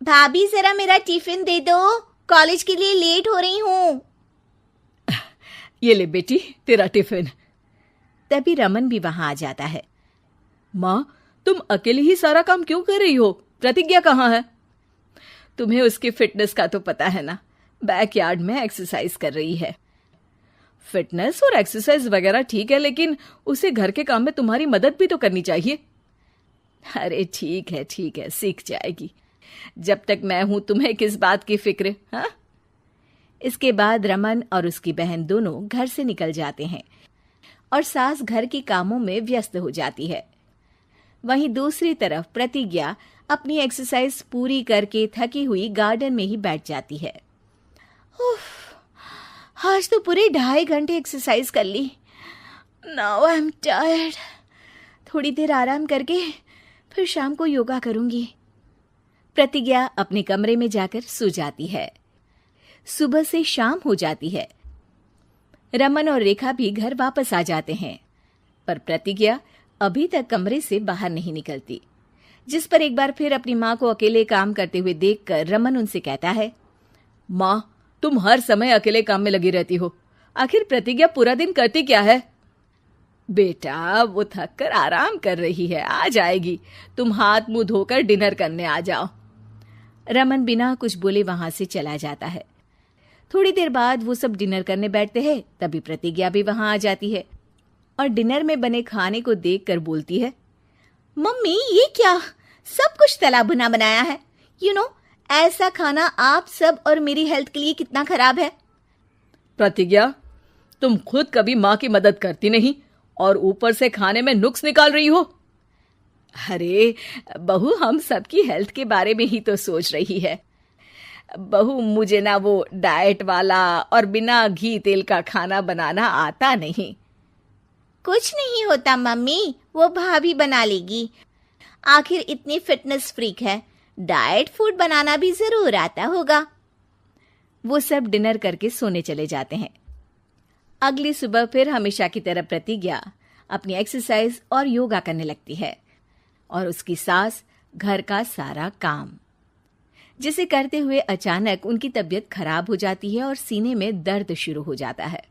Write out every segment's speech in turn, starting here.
भाभी जरा मेरा टिफिन दे दो, कॉलेज के लिए लेट हो रही हूँ। ये ले बेटी तेरा टिफिन। तभी रमन भी वहां आ जाता है। माँ, तुम अकेले ही सारा काम क्यों कर रही हो? प्रतिज्ञा कहाँ है? तुम्हें उसकी फिटनेस का तो पता है ना, बैकयार्ड में एक्सरसाइज कर रही है। फिटनेस और एक्सरसाइज वगैरह ठीक है, लेकिन उसे घर के काम में तुम्हारी मदद भी तो करनी चाहिए। अरे ठीक है, सीख जाएगी। जब तक मैं हूं तुम्हें किस बात की फिक्र? हाँ। इसके बाद रमन और उसकी बहन दोनों घर से निकल जाते हैं और सास घर के कामों में व्यस्त हो जाती है। वहीं दूसरी तरफ प्रतिज्ञा अपनी एक्सरसाइज पूरी करके थकी हुई गार्डन में ही बैठ जाती है। आज तो पूरे 2.5 घंटे एक्सरसाइज कर ली। Now I am tired. थोड़ी देर आराम करके फिर शाम को योगा करूंगी। प्रतिज्ञा अपने कमरे में जाकर सो जाती है। सुबह से शाम हो जाती है। रमन और रेखा भी घर वापस आ जाते हैं, पर प्रतिज्ञा अभी तक कमरे से बाहर नहीं निकलती, जिस पर एक बार फिर अपनी माँ को अकेले काम करते हुए देखकर रमन उनसे कहता है, माँ, तुम हर समय अकेले काम में लगी रहती हो। आखिर प्रतिज्ञा पूरा दिन करती क्या है? बेटा, वो थक कर आराम कर रही है, आ जाएगी। तुम हाथ मुंह धोकर डिनर करने आ जाओ। रमन बिना कुछ बोले वहां से चला जाता है। थोड़ी देर बाद वो सब डिनर करने बैठते हैं। तभी प्रतिज्ञा भी वहां आ जाती है और डिनर में बने खाने को देखकर बोलती है, मम्मी ये क्या, सब कुछ तला भुना बनाया है। ऐसा खाना आप सब और मेरी हेल्थ के लिए कितना खराब है। प्रतिज्ञा, तुम खुद कभी माँ की मदद करती नहीं और ऊपर से खाने में नुक्स निकाल रही हो। अरे बहू, हम सबकी हेल्थ के बारे में ही तो सोच रही है। बहू, मुझे ना वो डाइट वाला और बिना घी तेल का खाना बनाना आता नहीं। कुछ नहीं होता मम्मी, वो भाभी बना लेगी। आखिर इतनी फिटनेस फ्रीक है, डाइट फूड बनाना भी जरूर आता होगा। वो सब डिनर करके सोने चले जाते हैं। अगली सुबह फिर हमेशा की तरह प्रतिज्ञा अपनी एक्सरसाइज और योगा करने लगती है और उसकी सास घर का सारा काम, जिसे करते हुए अचानक उनकी तबीयत खराब हो जाती है और सीने में दर्द शुरू हो जाता है।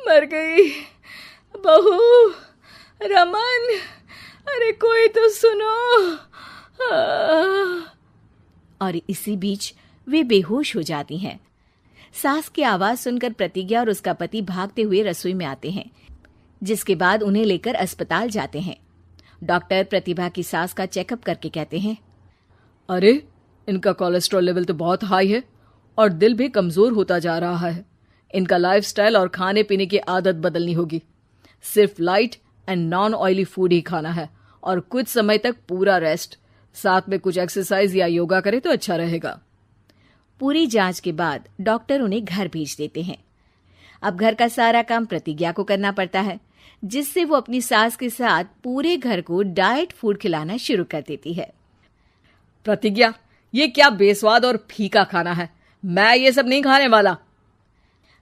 मर गई बहू। रमन, अरे कोई तो सुनो। और इसी बीच वे बेहोश हो जाती हैं। सास की आवाज सुनकर प्रतिज्ञा और उसका पति भागते हुए रसोई में आते हैं, जिसके बाद उन्हें लेकर अस्पताल जाते हैं। डॉक्टर प्रतिभा की सास का चेकअप करके कहते हैं, अरे इनका कोलेस्ट्रॉल लेवल तो बहुत हाई है और दिल भी कमजोर होता जा रहा है। इनका लाइफस्टाइल और खाने पीने की आदत बदलनी होगी। सिर्फ light and non oily food ही खाना है और कुछ समय तक पूरा रेस्ट, साथ में कुछ एक्सरसाइज या योगा करे तो अच्छा रहेगा। पूरी जांच के बाद डॉक्टर उन्हें घर भेज देते हैं। अब घर का सारा काम प्रतिज्ञा को करना पड़ता है, जिससे वो अपनी सास के साथ पूरे घर को डाइट फूड खिलाना शुरू कर देती है। प्रतिज्ञा, ये क्या बेस्वाद और फीका खाना है, मैं ये सब नहीं खाने वाला।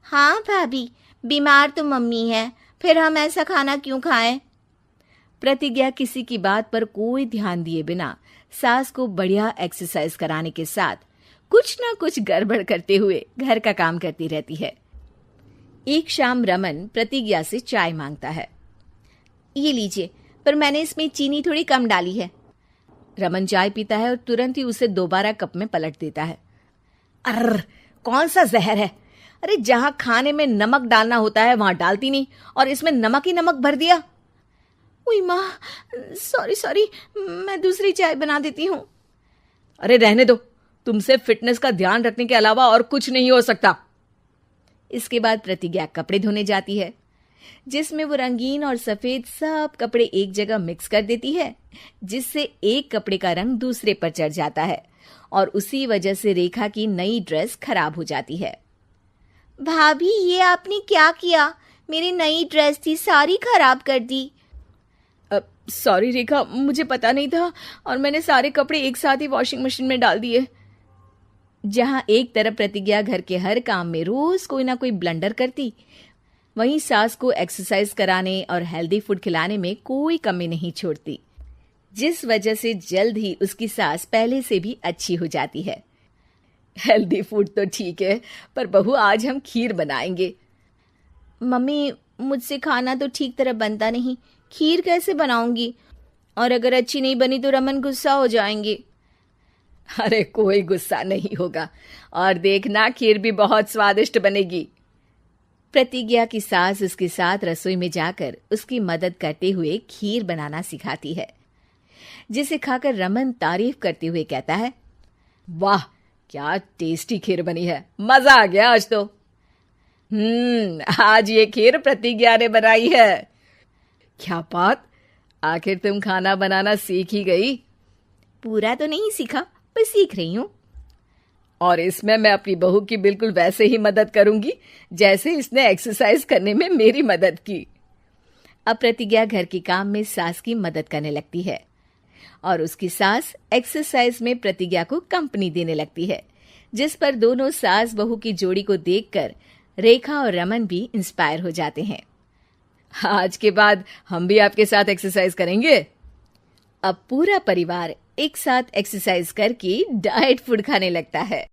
हाँ भाभी, बीमार तो मम्मी है, फिर हम ऐसा खाना क्यों खाएं? प्रतिज्ञा किसी की बात पर कोई ध्यान दिए बिना सास को बढ़िया एक्सरसाइज कराने के साथ कुछ ना कुछ गड़बड़ करते हुए घर का काम करती रहती है। एक शाम रमन प्रतिज्ञा से चाय मांगता है। ये लीजिए, पर मैंने इसमें चीनी थोड़ी कम डाली है। रमन चाय पीता है और तुरंत ही उसे दोबारा कप में पलट देता है। अर्र, कौन सा जहर है? अरे जहां खाने में नमक डालना होता है वहां डालती नहीं और इसमें नमक ही नमक भर दिया। उई माँ, सॉरी, मैं दूसरी चाय बना देती हूँ। अरे रहने दो, तुमसे फिटनेस का ध्यान रखने के अलावा और कुछ नहीं हो सकता। इसके बाद प्रतिज्ञा कपड़े धोने जाती है, जिसमें वो रंगीन और सफेद सब कपड़े एक जगह मिक्स कर देती है, जिससे एक कपड़े का रंग दूसरे पर चढ़ जाता है और उसी वजह से रेखा की नई ड्रेस खराब हो जाती है। भाभी, ये आपने क्या किया? मेरी नई ड्रेस थी, सारी खराब कर दी। सॉरी रेखा, मुझे पता नहीं था और मैंने सारे कपड़े एक साथ ही वॉशिंग मशीन में डाल दिए। जहां एक तरफ प्रतिज्ञा घर के हर काम में रोज कोई ना कोई ब्लंडर करती, वहीं सास को एक्सरसाइज कराने और हेल्दी फूड खिलाने में कोई कमी नहीं छोड़ती। जिस वजह से जल्द ही उसकी सास पहले से भी अच्छी हो जाती है। हेल्दी फूड तो ठीक है, पर बहू आज हम खीर बनाएंगे। मम्मी, मुझसे खाना तो ठीक तरह बनता नहीं, खीर कैसे बनाऊंगी? और अगर अच्छी नहीं बनी तो रमन गुस्सा हो जाएंगे। अरे कोई गुस्सा नहीं होगा, और देखना खीर भी बहुत स्वादिष्ट बनेगी। प्रतिज्ञा की सास उसके साथ रसोई में जाकर उसकी मदद करते हुए खीर बनाना सिखाती है, जिसे खाकर रमन तारीफ करते हुए कहता है, वाह क्या टेस्टी खीर बनी है, मजा आ गया आज तो। आज ये खीर प्रतिज्ञा ने बनाई है। क्या बात, आखिर तुम खाना बनाना सीख ही गई? पूरा तो नहीं सीखा, पर सीख रही हूँ। और इसमें मैं अपनी बहू की बिल्कुल वैसे ही मदद करूंगी जैसे इसने एक्सरसाइज करने में मेरी मदद की। अब प्रतिज्ञा घर के काम में सास की मदद करने लगती है और उसकी सास एक्सरसाइज में प्रतिज्ञा को कंपनी देने लगती है, जिस पर दोनों सास बहू की जोड़ी को देखकर रेखा और रमन भी इंस्पायर हो जाते हैं। आज के बाद हम भी आपके साथ एक्सरसाइज करेंगे। अब पूरा परिवार एक साथ एक्सरसाइज करके डाइट फूड खाने लगता है।